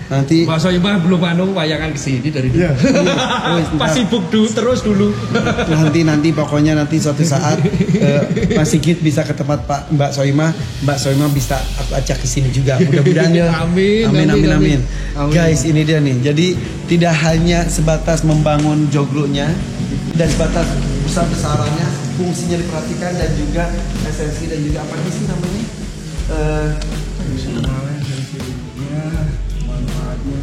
Nanti Mbak Soimah belum wayangan kesini dari dulu. Pas sibuk terus dulu. Nanti pokoknya nanti suatu saat Mas Sigit bisa ke tempat Mbak Soimah bisa aku ajak ke sini juga. Mudah-mudahan ya. Amin. Guys, ini dia nih. Jadi tidak hanya sebatas membangun joglonya dan sebatas besar-besarannya, fungsinya diperhatikan dan juga esensi dan juga apa sih namanya? Manfaatnya.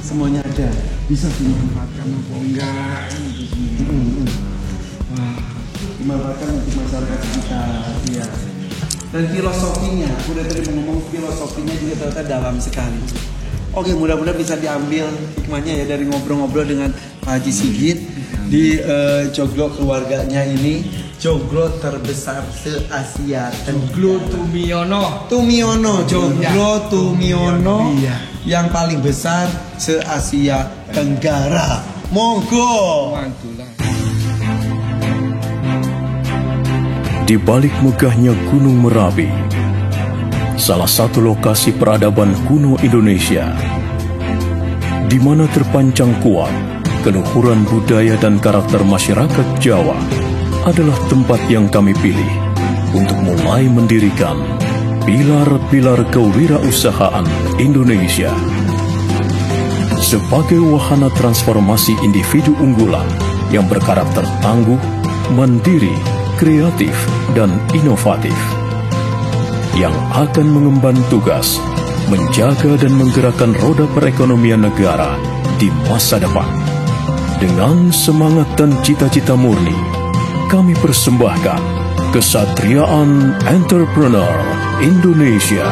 Semuanya ada. Bisa dimanfaatkan apa enggak? Wah, dimanfaatkan untuk masyarakat sekitar. Iya. Dan filosofinya, aku udah tadi ngomong filosofinya juga ternyata dalam sekali. Oke, mudah-mudahan bisa diambil hikmahnya ya dari ngobrol-ngobrol dengan Pak Haji Sigit di joglo keluarganya ini. Joglo terbesar se-Asia. Joglo Tumiono. Joglo Tumiono yang paling besar se-Asia Tenggara. Monggo. Di balik megahnya Gunung Merapi, salah satu lokasi peradaban kuno Indonesia, di mana terpancang kuat keluhuran budaya dan karakter masyarakat Jawa, adalah tempat yang kami pilih untuk mulai mendirikan pilar-pilar kewirausahaan Indonesia. Sebagai wahana transformasi individu unggulan yang berkarakter tangguh, mandiri, kreatif, dan inovatif, yang akan mengemban tugas menjaga dan menggerakkan roda perekonomian negara di masa depan. Dengan semangat dan cita-cita murni, kami persembahkan Kesatriaan Entrepreneur Indonesia.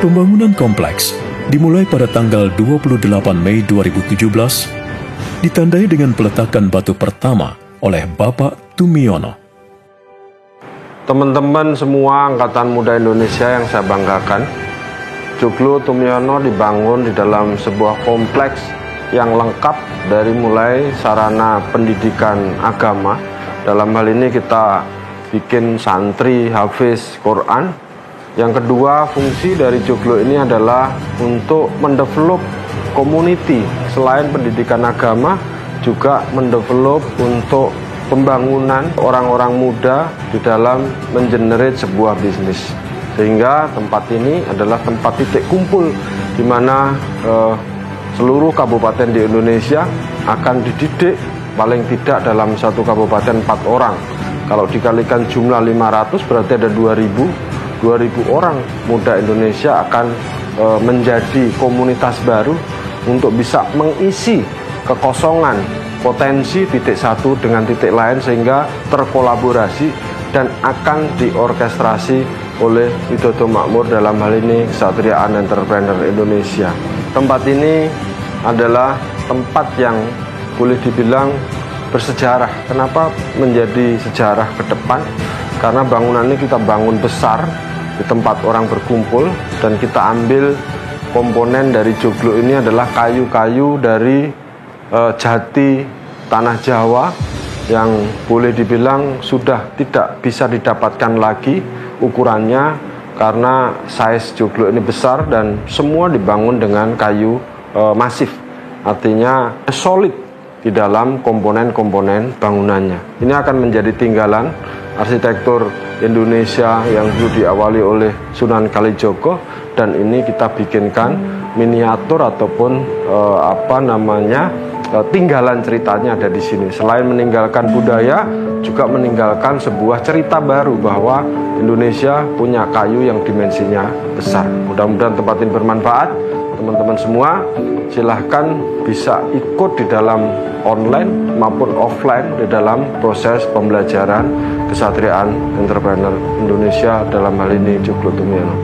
Pembangunan kompleks dimulai pada tanggal 28 Mei 2017, ditandai dengan peletakan batu pertama oleh Bapak Tumiono. Teman-teman semua Angkatan Muda Indonesia yang saya banggakan, Joglo Tumiono dibangun di dalam sebuah kompleks yang lengkap dari mulai sarana pendidikan agama. Dalam hal ini kita bikin santri hafiz Quran. Yang kedua, fungsi dari joglo ini adalah untuk mendevelop community. Selain pendidikan agama, juga mendevelop untuk pembangunan orang-orang muda di dalam mengenerate sebuah bisnis. Sehingga tempat ini adalah tempat titik kumpul di mana seluruh kabupaten di Indonesia akan dididik paling tidak dalam satu kabupaten 4 orang. Kalau dikalikan jumlah 500 berarti ada 2000 orang muda Indonesia akan menjadi komunitas baru untuk bisa mengisi kekosongan potensi titik satu dengan titik lain sehingga terkolaborasi dan akan diorkestrasi oleh Widodo Makmur, dalam hal ini Kesatriaan Entrepreneur Indonesia. Tempat ini adalah tempat yang boleh dibilang bersejarah. Kenapa menjadi sejarah ke depan? Karena bangunan ini kita bangun besar di tempat orang berkumpul, dan kita ambil komponen dari joglo ini adalah kayu-kayu dari jati tanah Jawa yang boleh dibilang sudah tidak bisa didapatkan lagi ukurannya karena size joglo ini besar dan semua dibangun dengan kayu masif, artinya solid di dalam komponen-komponen bangunannya. Ini akan menjadi tinggalan arsitektur Indonesia yang dulu diawali oleh Sunan Kalijogo, dan ini kita bikinkan miniatur ataupun tinggalan ceritanya ada di sini. Selain meninggalkan budaya, juga meninggalkan sebuah cerita baru bahwa Indonesia punya kayu yang dimensinya besar. Mudah-mudahan tempat ini bermanfaat. Teman-teman semua silahkan bisa ikut di dalam online maupun offline di dalam proses pembelajaran Kesatriaan Entrepreneur Indonesia, dalam hal ini Joglo Tumiono.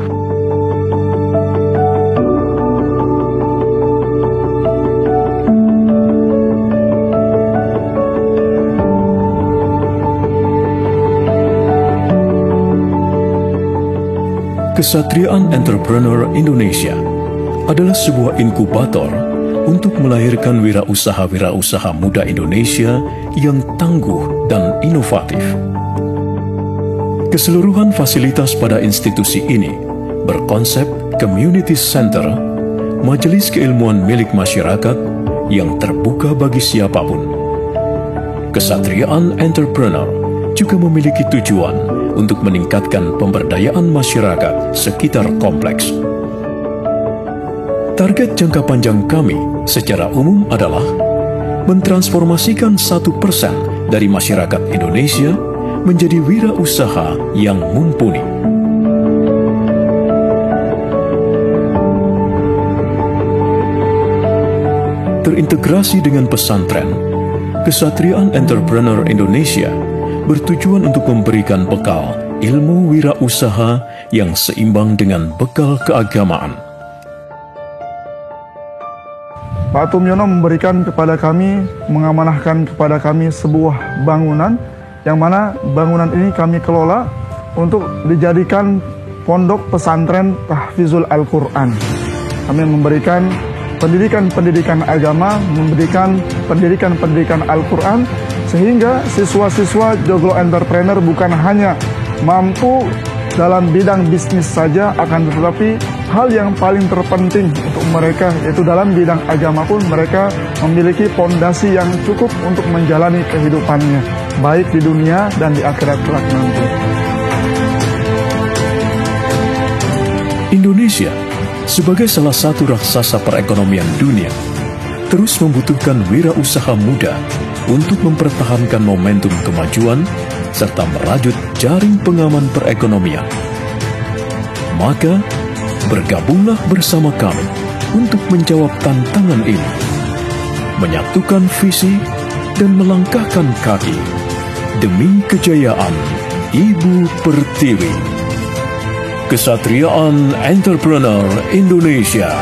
Kesatriaan Entrepreneur Indonesia adalah sebuah inkubator untuk melahirkan wirausaha-wirausaha muda Indonesia yang tangguh dan inovatif. Keseluruhan fasilitas pada institusi ini berkonsep Community Center, majelis keilmuan milik masyarakat yang terbuka bagi siapapun. Kesatriaan Entrepreneur juga memiliki tujuan untuk meningkatkan pemberdayaan masyarakat sekitar kompleks. Target jangka panjang kami secara umum adalah mentransformasikan 1% dari masyarakat Indonesia menjadi wirausaha yang mumpuni. Terintegrasi dengan pesantren, Kesatriaan Entrepreneur Indonesia bertujuan untuk memberikan bekal ilmu wirausaha yang seimbang dengan bekal keagamaan. Pak Tumyono memberikan kepada kami, mengamanahkan kepada kami sebuah bangunan, yang mana bangunan ini kami kelola untuk dijadikan pondok pesantren Tahfizul Al-Quran. Kami memberikan pendidikan agama, memberikan pendidikan Al-Quran, sehingga siswa-siswa Joglo Entrepreneur bukan hanya mampu dalam bidang bisnis saja, akan tetapi hal yang paling terpenting untuk mereka, yaitu dalam bidang agama pun mereka memiliki fondasi yang cukup untuk menjalani kehidupannya, baik di dunia dan di akhirat kelak nanti. Indonesia sebagai salah satu raksasa perekonomian dunia terus membutuhkan wirausaha muda untuk mempertahankan momentum kemajuan serta merajut jaring pengaman perekonomian. Maka, bergabunglah bersama kami untuk menjawab tantangan ini, menyatukan visi dan melangkahkan kaki demi kejayaan Ibu Pertiwi. Kesatriaan Entrepreneur Indonesia.